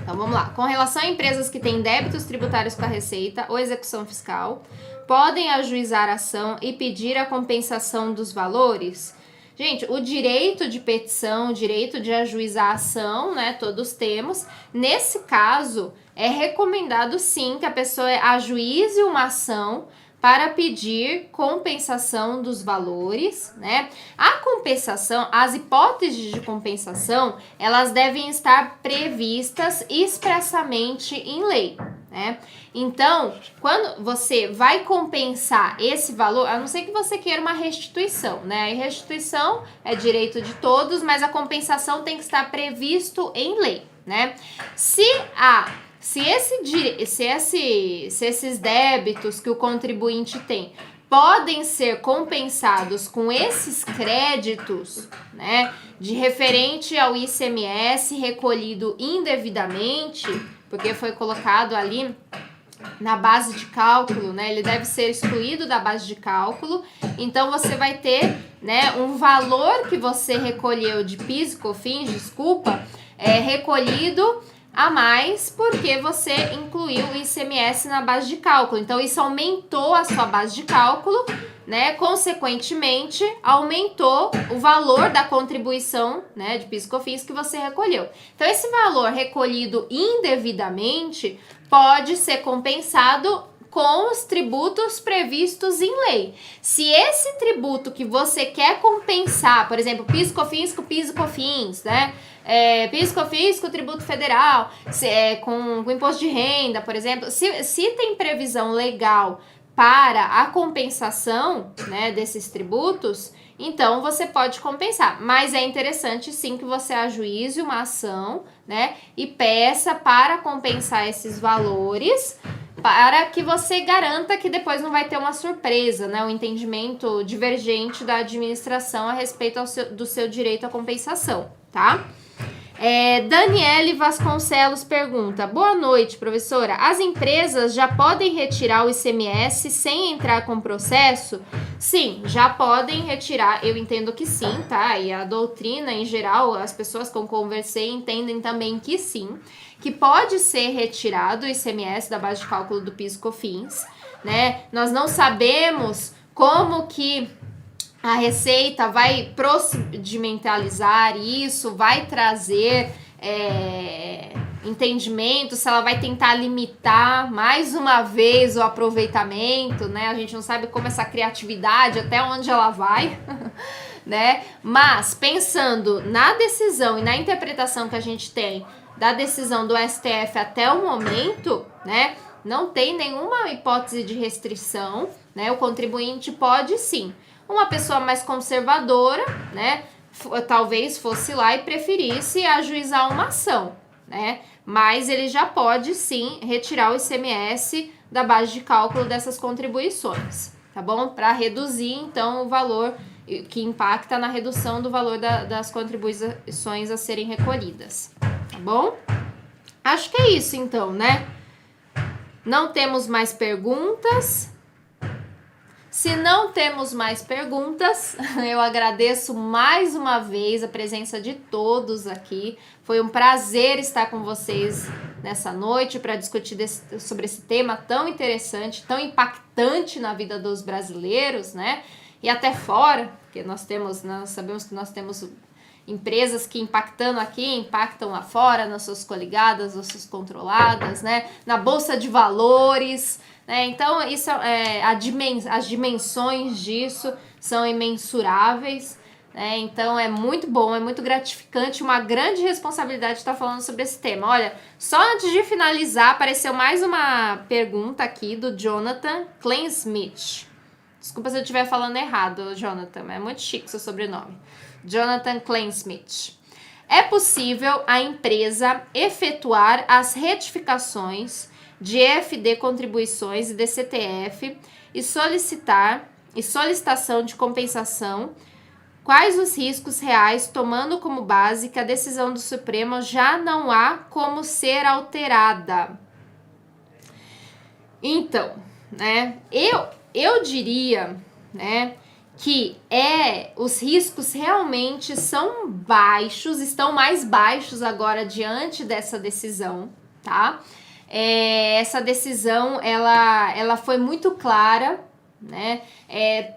Então, vamos lá. Com relação a empresas que têm débitos tributários com a Receita ou execução fiscal, podem ajuizar a ação e pedir a compensação dos valores? Gente, o direito de petição, o direito de ajuizar a ação, né, todos temos. Nesse caso, é recomendado sim que a pessoa ajuize uma ação para pedir compensação dos valores, né? A compensação, as hipóteses de compensação, elas devem estar previstas expressamente em lei, né? Então, quando você vai compensar esse valor, a não ser que você queira uma restituição, né? A restituição é direito de todos, mas a compensação tem que estar previsto em lei, né? Se esses débitos que o contribuinte tem podem ser compensados com esses créditos, né, de referente ao ICMS recolhido indevidamente, porque foi colocado ali na base de cálculo, né, ele deve ser excluído da base de cálculo, então você vai ter, né, um valor que você recolheu de PIS e COFINS, recolhido a mais porque você incluiu o ICMS na base de cálculo. Então, isso aumentou a sua base de cálculo, né? Consequentemente, aumentou o valor da contribuição, né, de PIS e COFINS que você recolheu. Então, esse valor recolhido indevidamente pode ser compensado com os tributos previstos em lei. Se esse tributo que você quer compensar, por exemplo, PIS e COFINS com PIS e COFINS, né? PIS e COFINS com tributo federal, com imposto de renda, por exemplo, se tem previsão legal para a compensação, né, desses tributos, então você pode compensar. Mas é interessante sim que você ajuize uma ação, né, e peça para compensar esses valores, para que você garanta que depois não vai ter uma surpresa, né, um entendimento divergente da administração a respeito do seu direito à compensação, tá? Daniele Vasconcelos pergunta: boa noite, professora. As empresas já podem retirar o ICMS sem entrar com processo? Sim, já podem retirar, eu entendo que sim, tá? E a doutrina, em geral, as pessoas que eu conversei entendem também que sim, que pode ser retirado o ICMS da base de cálculo do PIS e COFINS, né? Nós não sabemos como que a Receita vai procedimentalizar isso, vai trazer entendimento, se ela vai tentar limitar mais uma vez o aproveitamento, né? A gente não sabe como essa criatividade, até onde ela vai, né? Mas pensando na decisão e na interpretação que a gente tem da decisão do STF até o momento, né? Não tem nenhuma hipótese de restrição, né? O contribuinte pode sim. Uma pessoa mais conservadora, né, talvez fosse lá e preferisse ajuizar uma ação, né, mas ele já pode sim retirar o ICMS da base de cálculo dessas contribuições, tá bom? Para reduzir então o valor que impacta na redução do valor das contribuições a serem recolhidas, tá bom? Acho que é isso então, né? Não temos mais perguntas. Se não temos mais perguntas, eu agradeço mais uma vez a presença de todos aqui. Foi um prazer estar com vocês nessa noite para discutir sobre esse tema tão interessante, tão impactante na vida dos brasileiros, né? E até fora, porque nós sabemos que nós temos empresas que impactando aqui, impactam lá fora, nas suas coligadas, nas suas controladas, né? Na bolsa de valores, né? Então, isso as dimensões disso são imensuráveis, né? Então, é muito bom, é muito gratificante, uma grande responsabilidade estar falando sobre esse tema. Olha, só antes de finalizar, apareceu mais uma pergunta aqui do Jonathan Kleinschmidt. Desculpa se eu estiver falando errado, Jonathan, mas é muito chique seu sobrenome. Jonathan Kleinschmidt. É possível a empresa efetuar as retificações de EFD contribuições e DCTF e solicitação de compensação Quais os riscos reais, tomando como base que a decisão do Supremo já não há como ser alterada? Então, né, eu diria, né, que os riscos realmente são baixos, estão mais baixos agora diante dessa decisão, tá? Essa decisão, ela foi muito clara, né?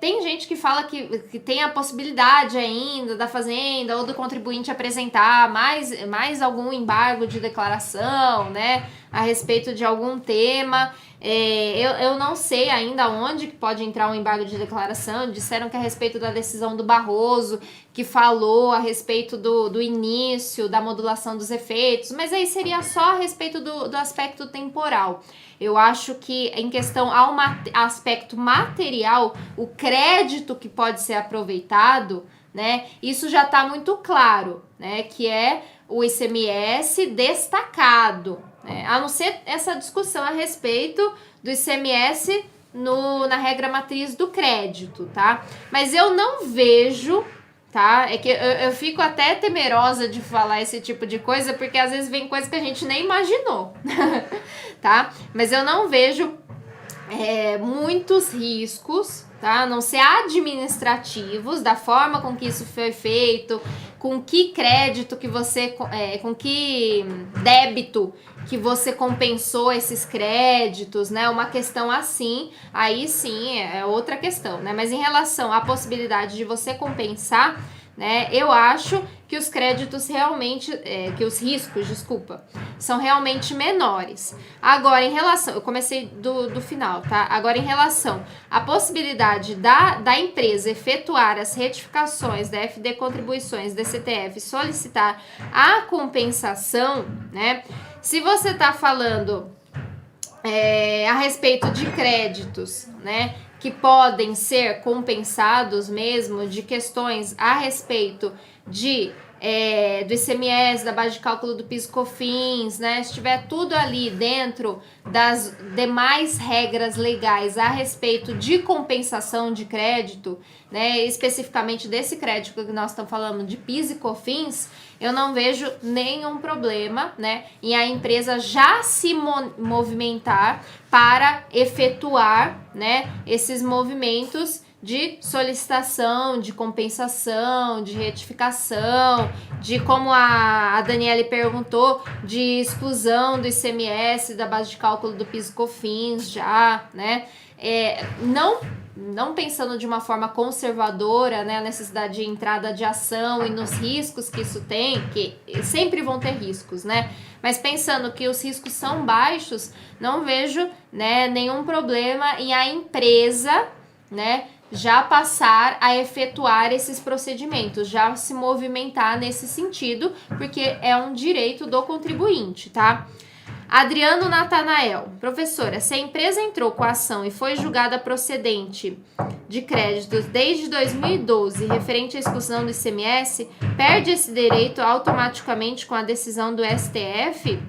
Tem gente que fala que tem a possibilidade ainda da Fazenda ou do contribuinte apresentar mais algum embargo de declaração, né, a respeito de algum tema. Eu não sei ainda onde que pode entrar um embargo de declaração. Disseram que a respeito da decisão do Barroso, que falou a respeito do início, da modulação dos efeitos, mas aí seria só a respeito do aspecto temporal. Eu acho que em questão ao aspecto material, o crédito que pode ser aproveitado, né, isso já está muito claro, né, que é o ICMS destacado, né, a não ser essa discussão a respeito do ICMS na regra matriz do crédito, tá? Mas eu não vejo, tá? É que eu fico até temerosa de falar esse tipo de coisa, porque às vezes vem coisa que a gente nem imaginou, tá? Mas eu não vejo muitos riscos, tá? A não ser administrativos, da forma com que isso foi feito, com que crédito que você, com que débito que você compensou esses créditos, né? Uma questão assim, aí sim é outra questão, né? Mas em relação à possibilidade de você compensar, né? Eu acho que os créditos realmente, que os riscos, desculpa, são realmente menores. Agora, em relação, eu comecei do final, tá? Agora, em relação à possibilidade da empresa efetuar as retificações da FD Contribuições, da CTF, solicitar a compensação, né? Se você tá falando a respeito de créditos, né, que podem ser compensados mesmo, de questões a respeito do ICMS, da base de cálculo do PIS/COFINS, né? Se tiver tudo ali dentro das demais regras legais a respeito de compensação de crédito, né? Especificamente desse crédito que nós estamos falando de PIS e COFINS, eu não vejo nenhum problema, né, em a empresa já se movimentar para efetuar, né, esses movimentos de solicitação, de compensação, de retificação, de, como a Daniele perguntou, de exclusão do ICMS, da base de cálculo do PIS/COFINS já, né? Não pensando de uma forma conservadora, né, a necessidade de entrada de ação e nos riscos que isso tem, que sempre vão ter riscos, né? Mas pensando que os riscos são baixos, não vejo, né, nenhum problema em a empresa, né, já passar a efetuar esses procedimentos, já se movimentar nesse sentido, porque é um direito do contribuinte, tá? Adriano Natanael, professora, se a empresa entrou com a ação e foi julgada procedente de créditos desde 2012, referente à exclusão do ICMS, perde esse direito automaticamente com a decisão do STF?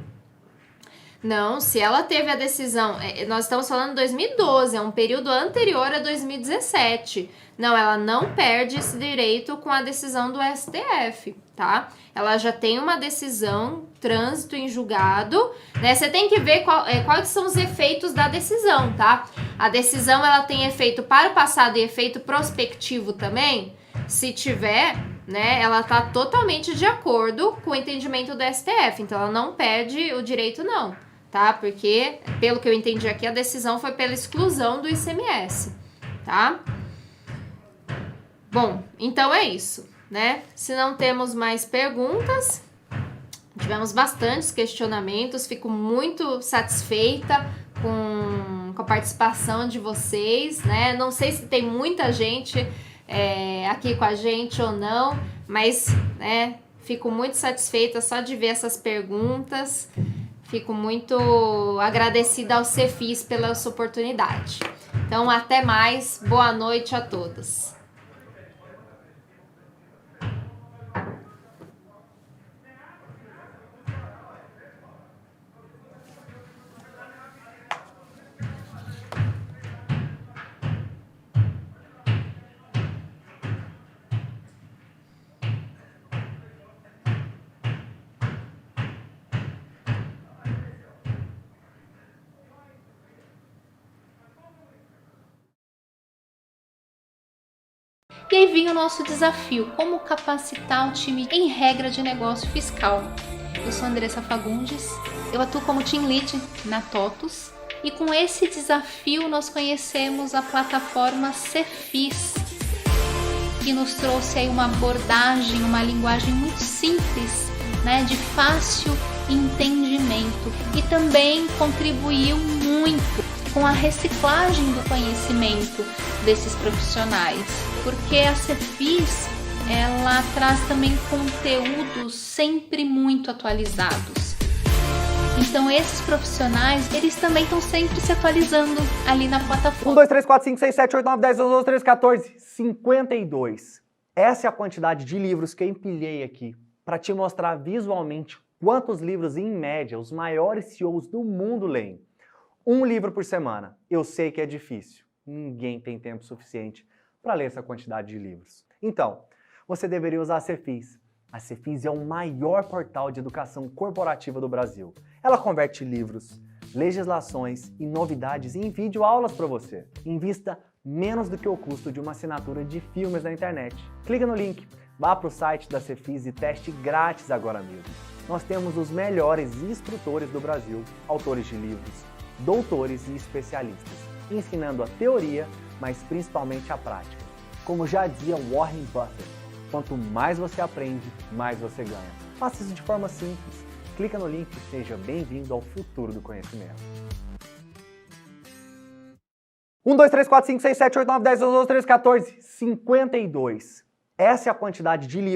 Não, se ela teve a decisão, nós estamos falando de 2012, é um período anterior a 2017. Não, ela não perde esse direito com a decisão do STF, tá? Ela já tem uma decisão, trânsito em julgado, né? Você tem que ver quais são os efeitos da decisão, tá? A decisão, ela tem efeito para o passado e efeito prospectivo também. Se tiver, né, ela tá totalmente de acordo com o entendimento do STF, então ela não perde o direito, não. Tá? Porque, pelo que eu entendi aqui, a decisão foi pela exclusão do ICMS, tá? Bom, então é isso, né? Se não temos mais perguntas, tivemos bastantes questionamentos, fico muito satisfeita com a participação de vocês, né? Não sei se tem muita gente aqui com a gente ou não, mas, né, fico muito satisfeita só de ver essas perguntas. Fico muito agradecida ao Cefis pela sua oportunidade. Então, até mais. Boa noite a todos. E aí vinha o nosso desafio, como capacitar o time em regra de negócio fiscal. Eu sou Andressa Fagundes, eu atuo como Team Lead na TOTUS e com esse desafio nós conhecemos a plataforma Cefis, que nos trouxe aí uma abordagem, uma linguagem muito simples, né, de fácil entendimento e também contribuiu muito com a reciclagem do conhecimento desses profissionais, porque a Cefis ela traz também conteúdos sempre muito atualizados. Então esses profissionais, eles também estão sempre se atualizando ali na plataforma. 1, 2, 3, 4, 5, 6, 7, 8, 9, 10, 11, 12, 13, 14, 52. Essa é a quantidade de livros que eu empilhei aqui para te mostrar visualmente quantos livros, em média, os maiores CEOs do mundo leem. Um livro por semana. Eu sei que é difícil. Ninguém tem tempo suficiente para ler essa quantidade de livros. Então, você deveria usar a Cefis. A Cefis é o maior portal de educação corporativa do Brasil. Ela converte livros, legislações e novidades em videoaulas para você. Invista menos do que o custo de uma assinatura de filmes na internet. Clica no link, vá para o site da Cefis e teste grátis agora mesmo. Nós temos os melhores instrutores do Brasil, autores de livros, doutores e especialistas, ensinando a teoria, mas principalmente a prática. Como já dizia Warren Buffett, quanto mais você aprende, mais você ganha. Faça isso de forma simples. Clica no link e seja bem-vindo ao futuro do conhecimento. 1, 2, 3, 4, 5, 6, 7, 8, 9, 10, 11, 12, 13, 14, 52. Essa é a quantidade de livros